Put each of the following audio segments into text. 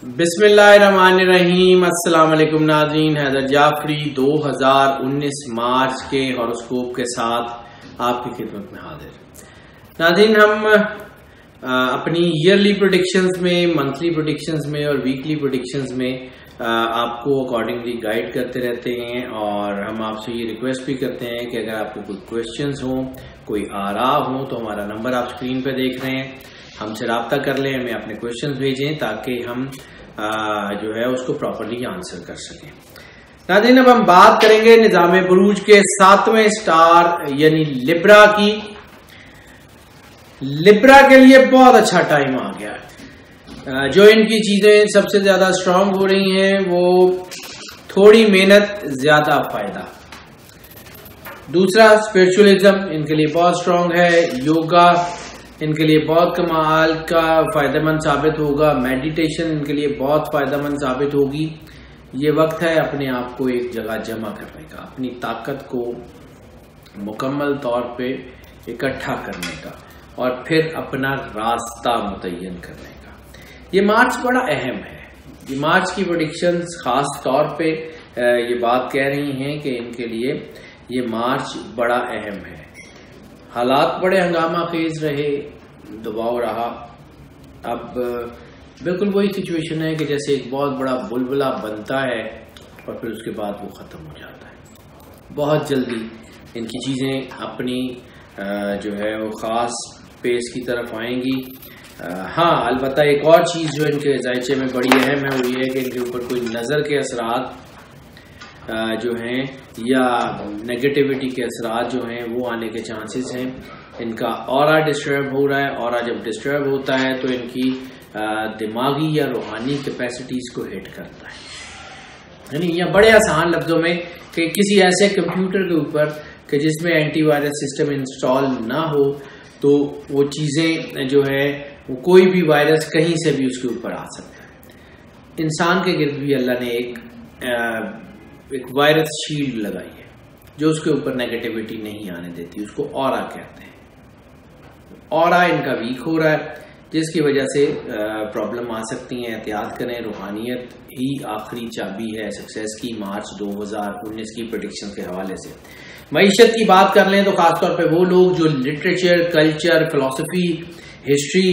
बिस्मिल्लाहिर्रहमानिर्रहीम। अस्सलाम वालेकुम नाज़रीन, हैदर जाफरी 2019 मार्च के हॉरोस्कोप के साथ आपकी खिदमत में हाजिर। नाज़रीन, हम अपनी ईयरली प्रेडिक्शंस में, मंथली प्रेडिक्शंस में और वीकली प्रेडिक्शंस में आपको अकॉर्डिंगली गाइड करते रहते हैं और हम आपसे ये रिक्वेस्ट भी करते हैं कि अगर आपको कोई क्वेश्चंस हो, कोई आरा हो, तो हमारा नंबर आप स्क्रीन पे देख रहे हैं, हमसे रब्ता कर लें, हमें अपने क्वेश्चंस भेजें ताकि हम जो है उसको प्रॉपर्ली आंसर कर सकें। नाज़रीन, अब हम बात करेंगे निज़ाम बुरूज के 7वें स्टार यानी लिब्रा की। लिब्रा के लिए बहुत अच्छा टाइम आ गया है। जो इनकी चीजें सबसे ज्यादा स्ट्रांग हो रही हैं वो थोड़ी मेहनत ज्यादा फायदा। दूसरा, स्पिरिचुअलिज्म इनके लिए बहुत स्ट्रांग है। योगा इनके लिए बहुत कमाल का फायदेमंद साबित होगा। मेडिटेशन इनके लिए बहुत फायदेमंद साबित होगी। ये वक्त है अपने आप को एक जगह जमा करने का, अपनी ताकत को मुकम्मल तौर पे इकट्ठा करने का और फिर अपना रास्ता मुतय्यन करने का। ये मार्च बड़ा अहम है। ये मार्च की प्रेडिक्शंस खास तौर पे ये बात कह रही हैं कि इनके लिए ये मार्च बड़ा अहम है। हालात बड़े हंगामा खेज रहे, दबाव रहा। अब बिल्कुल वही सिचुएशन है कि जैसे एक बहुत बड़ा बुलबुला बनता है और फिर उसके बाद वो ख़त्म हो जाता है। बहुत जल्दी इनकी चीज़ें अपनी जो है वो ख़ास पेस की तरफ आएंगी। हाँ, अलबत्ता एक और चीज़ जो इनके जायचे में बड़ी अहम है वो ये है कि इनके ऊपर कोई नज़र के असरात जो हैं या नेगेटिविटी के असरात जो हैं वो आने के चांसेस हैं। इनका ऑरा डिस्टर्ब हो रहा है। ऑरा जब डिस्टर्ब होता है तो इनकी दिमागी या रूहानी कैपेसिटीज को हिट करता है। यानी या बड़े आसान लफ्जों में कि किसी ऐसे कंप्यूटर के ऊपर कि जिसमें एंटीवायरस सिस्टम इंस्टॉल ना हो तो वो चीज़ें जो है वो कोई भी वायरस कहीं से भी उसके ऊपर आ सकता है। इंसान के गिर्द भी अल्लाह ने एक वायरस शील्ड लगाई है जो उसके ऊपर नेगेटिविटी नहीं आने देती। उसको ऑरा कहते हैं। ऑरा इनका वीक हो रहा है जिसकी वजह से प्रॉब्लम आ सकती है। एहतियात करें, रूहानियत ही आखिरी चाबी है सक्सेस की। मार्च 2019 की प्रेडिक्शन के हवाले से मईशत की बात कर लें तो खासतौर पे वो लोग जो literature, culture, philosophy, history,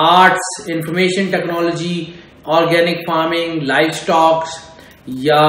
arts, information technology, organic farming, life stocks या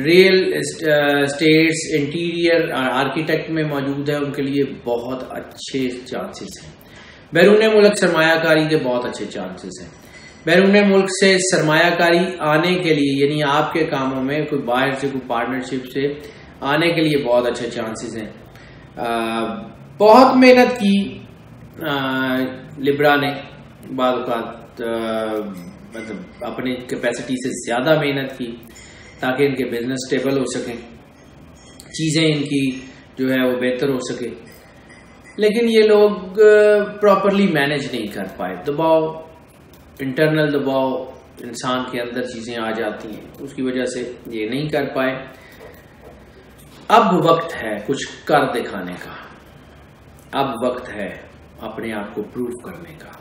रियल स्टेट्स, इंटीरियर आर्किटेक्ट में मौजूद है, उनके लिए बहुत अच्छे चांसेस हैं। बैरून मुल्क सरमायाकारी के बहुत अच्छे चांसेस हैं। बैरून मुल्क से सरमायाकारी आने के लिए यानी आपके कामों में कोई बाहर से, कोई पार्टनरशिप से आने के लिए बहुत अच्छे चांसेस हैं। बहुत मेहनत की लिब्रा ने, बाद मतलब अपनी कैपेसिटी से ज्यादा मेहनत की ताकि इनके बिजनेस स्टेबल हो सके, चीजें इनकी जो है वो बेहतर हो सके। लेकिन ये लोग प्रॉपरली मैनेज नहीं कर पाए। दबाव, इंटरनल दबाव इंसान के अंदर चीजें आ जाती हैं, उसकी वजह से ये नहीं कर पाए। अब वक्त है कुछ कर दिखाने का। अब वक्त है अपने आप को प्रूव करने का।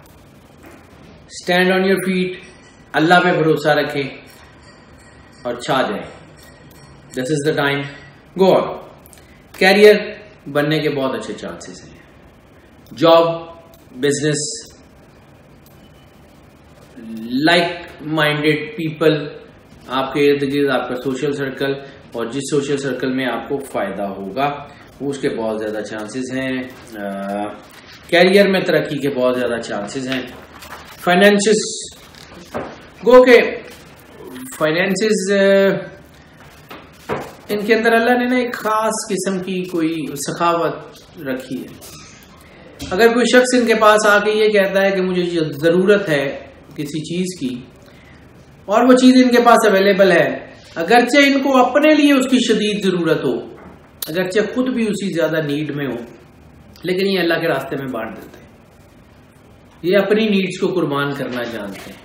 Stand on your feet, Allah पे भरोसा रखें और छा जाए। This is the time, go on. Career बनने के बहुत अच्छे चांसेस हैं। Job, business, like minded people, आपके इर्द गिर्द आपका सोशल सर्कल और जिस सोशल सर्कल में आपको फायदा होगा उसके बहुत ज्यादा चांसेस हैं। कैरियर में तरक्की के बहुत ज्यादा चांसेस हैं। फाइनेंसिस गो के फाइनेंसिस इनके अंदर अल्लाह ने ना एक खास किस्म की कोई सखावत रखी है। अगर कोई शख्स इनके पास आके ये कहता है कि मुझे जरूरत है किसी चीज की और वो चीज इनके पास अवेलेबल है, अगरचे इनको अपने लिए उसकी शदीद जरूरत हो, अगरचे खुद भी उसी ज्यादा नीड में हो, लेकिन ये अल्लाह के रास्ते में बांट देते हैं। ये अपनी नीड्स को कुर्बान करना जानते हैं।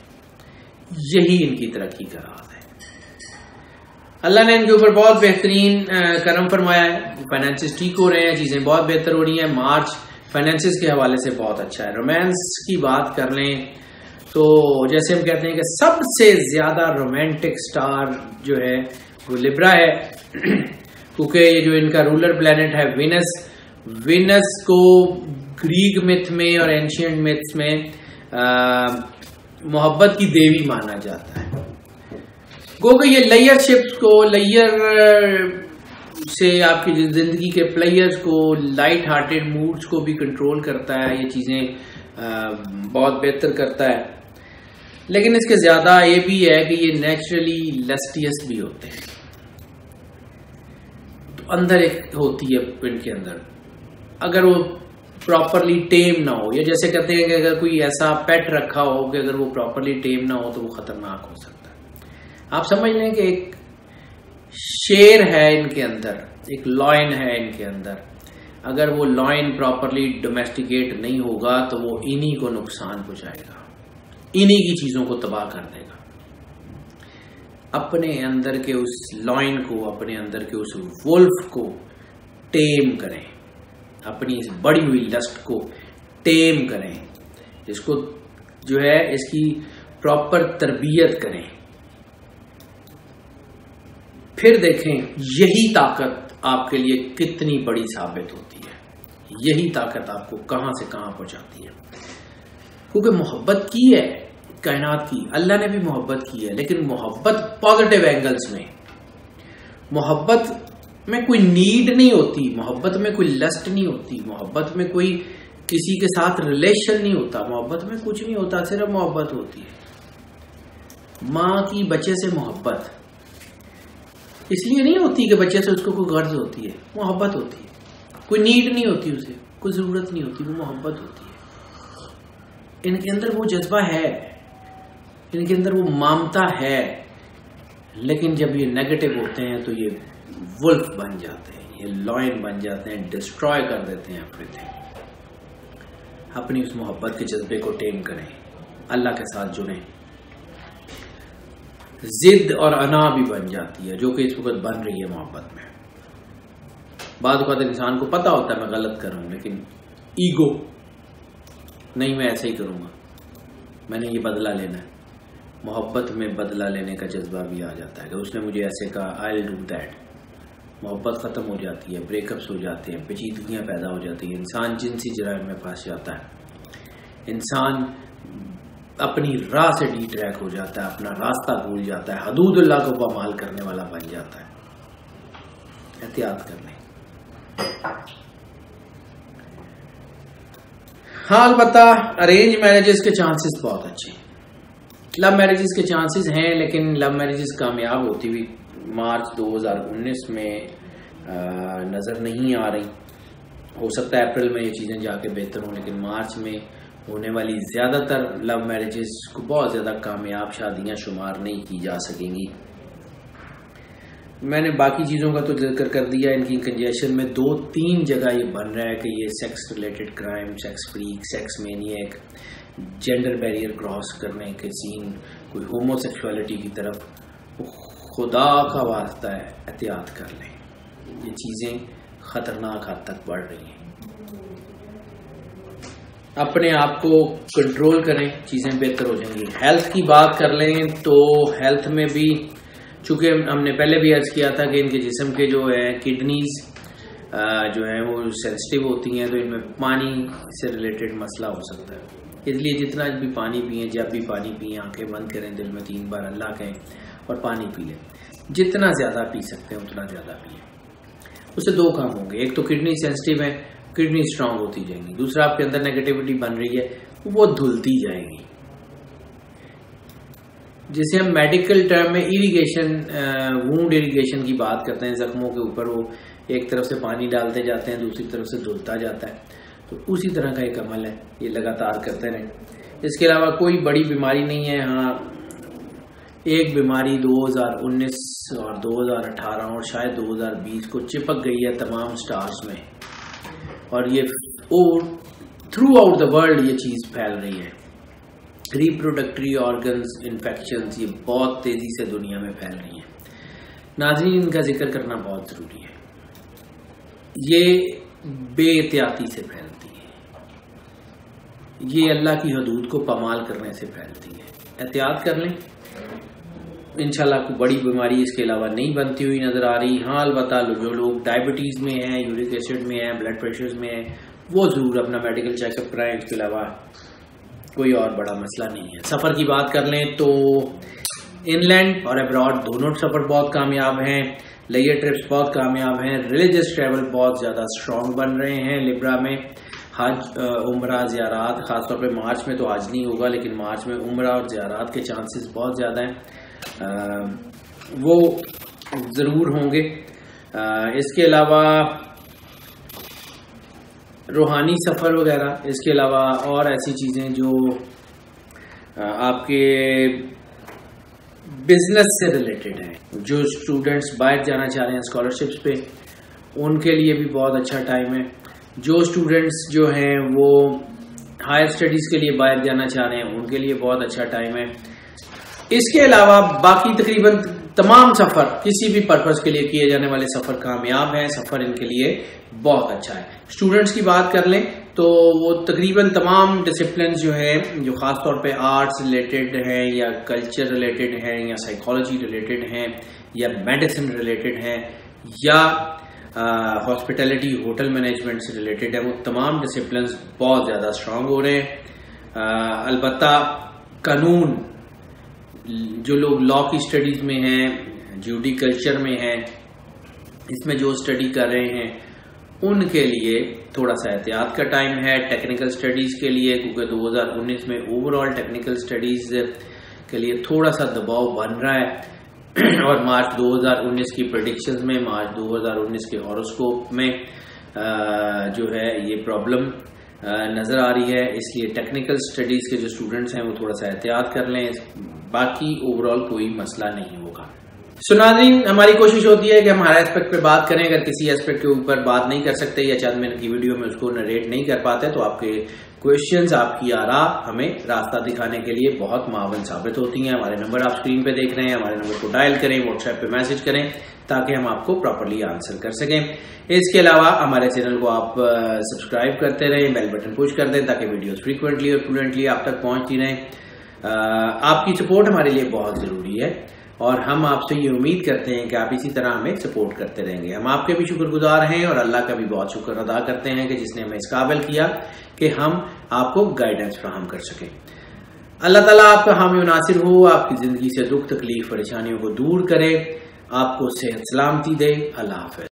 यही इनकी तरक्की का राज है। अल्लाह ने इनके ऊपर बहुत बेहतरीन करम फरमाया है। फाइनेंसेस ठीक हो रहे हैं, चीजें बहुत बेहतर हो रही हैं। मार्च फाइनेंसिस के हवाले से बहुत अच्छा है। रोमांस की बात कर लें तो जैसे हम कहते हैं कि सबसे ज्यादा रोमांटिक स्टार जो है वो लिब्रा है, क्योंकि ये जो इनका रूलर प्लेनेट है विनस को ग्रीक मिथ में और एंशियंट मिथ्स में मोहब्बत की देवी माना जाता है। क्योंकि ये लेयरशिप्स को, लेयर से आपकी जिंदगी के प्लेयर्स को, लाइट हार्टेड मूड्स को भी कंट्रोल करता है, ये चीजें बहुत बेहतर करता है। लेकिन इसके ज्यादा ये भी है कि ये नेचुरली लस्टियस भी होते हैं। तो अंदर एक होती है इनके अंदर, अगर वो प्रॉपरली टेम ना हो, या जैसे कहते हैं कि अगर कोई ऐसा पेट रखा हो कि अगर वो प्रॉपरली टेम ना हो तो वो खतरनाक हो सकता है। आप समझ लें कि एक शेर है इनके अंदर, एक लॉयन है इनके अंदर, अगर वो लॉयन प्रॉपरली डोमेस्टिकेट नहीं होगा तो वो इन्हीं को नुकसान पहुंचाएगा, इन्हीं की चीजों को तबाह कर देगा। अपने अंदर के उस लॉयन को, अपने अंदर के उस वुल्फ को टेम करें, अपनी इस बड़ी हुई लस्ट को टेम करें, इसको जो है इसकी प्रॉपर तरबियत करें। फिर देखें यही ताकत आपके लिए कितनी बड़ी साबित होती है, यही ताकत आपको कहां से कहां पहुंचाती है। क्योंकि मोहब्बत की है कायनात की, अल्लाह ने भी मोहब्बत की है, लेकिन मोहब्बत पॉजिटिव एंगल्स में। मोहब्बत में कोई नीड नहीं होती, मोहब्बत में कोई लस्ट नहीं होती, मोहब्बत में कोई किसी के साथ रिलेशन नहीं होता, मोहब्बत में कुछ नहीं होता, सिर्फ मोहब्बत होती है। माँ की बच्चे से मोहब्बत इसलिए नहीं होती कि बच्चे से उसको कोई गर्ज होती है, मोहब्बत होती है। कोई नीड नहीं होती, उसे कोई जरूरत नहीं होती, वो मोहब्बत होती है। इनके अंदर वो जज्बा है, इनके अंदर वो ममता है। लेकिन जब ये नेगेटिव होते हैं तो ये वुल्फ बन जाते हैं, ये लॉयन बन जाते हैं, डिस्ट्रॉय कर देते हैं एवरीथिंग। अपनी उस मोहब्बत के जज्बे को टेम करें, अल्लाह के साथ जुड़ें। जिद और अना भी बन जाती है, जो कि इस वक्त बन रही है मोहब्बत में। बाद वक्त इंसान को पता होता है मैं गलत कर रहा हूं, लेकिन ईगो नहीं, मैं ऐसे ही करूंगा, मैंने ये बदला लेना है। मोहब्बत में बदला लेने का जज्बा भी आ जाता है कि उसने मुझे ऐसे कहा, आई विल डू दैट। मोहब्बत खत्म हो जाती है, ब्रेकअप्स हो जाते हैं, पेचीदगियां पैदा हो जाती हैं, इंसान जिनसी जराइम में फंस जाता है, इंसान अपनी राह से डी ट्रैक हो जाता है, अपना रास्ता भूल जाता है, हदूदुल्लाह को पामाल करने वाला बन जाता है। एहतियात कर लें। हाँ, अलबत्ता अरेंज मैरिजेस के चांसेस बहुत अच्छे, लव मैरिजेस के चांसेस हैं, लेकिन लव मैरिजेस कामयाब होती हुई मार्च 2019 में नजर नहीं आ रही। हो सकता है अप्रैल में ये चीजें जाके बेहतर हों, लेकिन मार्च में होने वाली ज्यादातर लव मैरिजेस को बहुत ज्यादा कामयाब शादियां शुमार नहीं की जा सकेंगी। मैंने बाकी चीजों का तो जिक्र कर दिया। इनकी कंजेशन में 2-3 जगह ये बन रहा है कि ये sex related crime, sex freak, sex maniac, gender barrier cross करने के सीन, कोई होमोसेक्सुअलिटी की तरफ, खुदा का वास्ता है एहतियात कर लें, ये चीजें खतरनाक हद तक बढ़ रही हैं। अपने आप को कंट्रोल करें, चीजें बेहतर हो जाएंगी। हेल्थ की बात कर लें तो हेल्थ में भी, चूंकि हमने पहले भी अर्ज किया था कि इनके जिस्म के जो है किडनीज जो है वो सेंसिटिव होती हैं, तो इनमें पानी से रिलेटेड मसला हो सकता है। इसलिए जितना भी पानी पिए, जब भी पानी पिए, आंखें बंद करें, दिल में 3 बार अल्लाह कहें और पानी पी लें। जितना ज्यादा पी सकते हैं उतना ज्यादा पिए। उससे 2 काम होंगे, एक तो किडनी सेंसिटिव है, किडनी स्ट्रांग होती जाएंगी, दूसरा आपके अंदर नेगेटिविटी बन रही है वो धुलती जाएगी। जिसे हम मेडिकल टर्म में इरिगेशन, वूंड इरिगेशन की बात करते हैं, जख्मों के ऊपर वो एक तरफ से पानी डालते जाते हैं, दूसरी तरफ से धुलता जाता है, तो उसी तरह का एक अमल है, ये लगातार करते रहें। इसके अलावा कोई बड़ी बीमारी नहीं है। हाँ, एक बीमारी 2019 और 2018 और शायद 2020 को चिपक गई है तमाम स्टार्स में, और ये थ्रू आउट द वर्ल्ड ये चीज फैल रही है। रिप्रोडक्टरी ऑर्गन्स इन्फेक्शंस ये बहुत तेजी से दुनिया में फैल रही हैं। नाज़रीन, इनका जिक्र करना बहुत जरूरी है। ये बेएहतियाती से फैलती है, ये अल्लाह की हदूद को पामाल करने से फैलती है। एहतियात कर लें, इंशाल्लाह कोई बड़ी बीमारी इसके अलावा नहीं बनती हुई नजर आ रही। हाँ, अलबत्ता जो लोग डायबिटीज में हैं, यूरिक एसिड में हैं, ब्लड प्रेशर में हैं, वो जरूर अपना मेडिकल चेकअप कराएं। इसके अलावा कोई और बड़ा मसला नहीं है। सफर की बात कर लें तो इनलैंड और अब्रॉड दोनों सफर बहुत कामयाब हैं। लेयर ट्रिप्स बहुत कामयाब हैं। रिलीजियस ट्रैवल बहुत ज्यादा स्ट्रॉन्ग बन रहे हैं। लिब्रा में हज, उम्रा, ज़ियारात, खासतौर पे मार्च में तो हज नहीं होगा, लेकिन मार्च में उम्रा और ज़ियारात के चांसेस बहुत ज़्यादा हैं, वो ज़रूर होंगे। इसके अलावा रूहानी सफ़र वगैरह, इसके अलावा और ऐसी चीज़ें जो आपके बिजनेस से रिलेटेड हैं, जो स्टूडेंट्स बाहर जाना चाह रहे हैं स्कॉलरशिप्स पे, उनके लिए भी बहुत अच्छा टाइम है। जो स्टूडेंट्स जो हैं वो हायर स्टडीज़ के लिए बाहर जाना चाह रहे हैं, उनके लिए बहुत अच्छा टाइम है। इसके अलावा बाकी तकरीबन तमाम सफ़र, किसी भी पर्पज़ के लिए किए जाने वाले सफ़र कामयाब हैं। सफ़र इनके लिए बहुत अच्छा है। स्टूडेंट्स की बात कर लें तो वो तकरीबन तमाम डिसिप्लिन जो हैं, जो ख़ास तौर पे आर्ट्स रिलेटेड हैं या कल्चर रिलेटेड हैं या साइकोलॉजी रिलेटेड हैं या मेडिसिन रिलेटेड हैं या हॉस्पिटैलिटी होटल मैनेजमेंट से रिलेटेड है, वो तमाम डिसिप्लिन बहुत ज़्यादा स्ट्रांग हो रहे हैं। अलबत्ता कानून, जो लोग लॉ की स्टडीज़ में हैं, जुडिकल्चर में हैं, इसमें जो स्टडी कर रहे हैं, उनके लिए थोड़ा सा एहतियात का टाइम है। टेक्निकल स्टडीज़ के लिए, क्योंकि 2019 में ओवरऑल टेक्निकल स्टडीज़ के लिए थोड़ा सा दबाव बन रहा है और मार्च 2019 की प्रेडिक्शंस में, मार्च 2019 के हॉरोस्कोप में जो है ये प्रॉब्लम नज़र आ रही है। इसलिए टेक्निकल स्टडीज़ के जो स्टूडेंट्स हैं वो थोड़ा सा एहतियात कर लें, बाकी ओवरऑल कोई मसला नहीं होगा। नाज़रीन, हमारी कोशिश होती है कि हम हर एस्पेक्ट पे बात करें। अगर किसी एस्पेक्ट के ऊपर बात नहीं कर सकते या चंद मिनट की वीडियो में उसको नरेट नहीं कर पाते, तो आपके क्वेश्चंस, आपकी आरा हमें रास्ता दिखाने के लिए बहुत मावन साबित होती हैं। हमारे नंबर आप स्क्रीन पे देख रहे हैं, हमारे नंबर को डायल करें, व्हाट्सएप पे मैसेज करें ताकि हम आपको प्रॉपर्ली आंसर कर सकें। इसके अलावा हमारे चैनल को आप सब्सक्राइब करते रहें, बेल बटन पुश कर दें ताकि वीडियोस फ्रीक्वेंटली और फ्लुएंटली आप तक पहुंचती रहें। आपकी सपोर्ट हमारे लिए बहुत जरूरी है और हम आपसे ये उम्मीद करते हैं कि आप इसी तरह हमें सपोर्ट करते रहेंगे। हम आपके भी शुक्रगुजार हैं और अल्लाह का भी बहुत शुक्र अदा करते हैं कि जिसने हमें इस काबिल किया कि हम आपको गाइडेंस फराहम कर सकें। अल्लाह ताला आपका हामी नासिर हो, आपकी जिंदगी से दुख, तकलीफ, परेशानियों को दूर करे, आपको सेहत सलामती दे। अल्लाह हाफ़िज़।